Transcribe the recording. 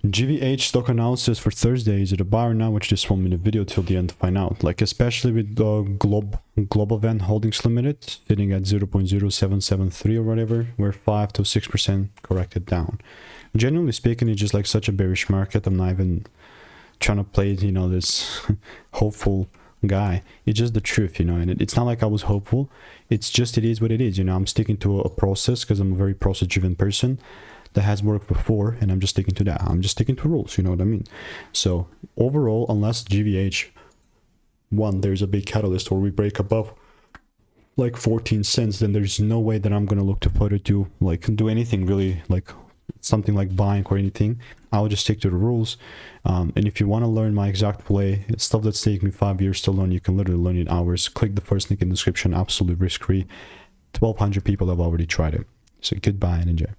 GVH stock analysis for Thursday. Is it a buy or not? Watch this 1 minute video till the end to find out. Like, especially with the Globavend Holdings Limited sitting at 0.0773 or whatever, where 5 to 6% corrected down. Genuinely speaking, it's just like such a bearish market. I'm not even trying to play, you know, this hopeful guy. It's just the truth, you know, and it's not like I was hopeful. It's just, it is what it is, you know. I'm sticking to a process because I'm a very process driven person that has worked before, and I'm just sticking to that. I'm just sticking to rules, you know what I mean? So overall, unless GVH there's a big catalyst or we break above like 14 cents, then there's no way that I'm gonna look to further do anything really, like something like buying or anything. I'll just stick to the rules. And if you want to learn my exact play, it's stuff that's taken me 5 years to learn, you can literally learn in hours. Click the first link in the description, absolutely risk-free. 1,200 people have already tried it. So goodbye and enjoy.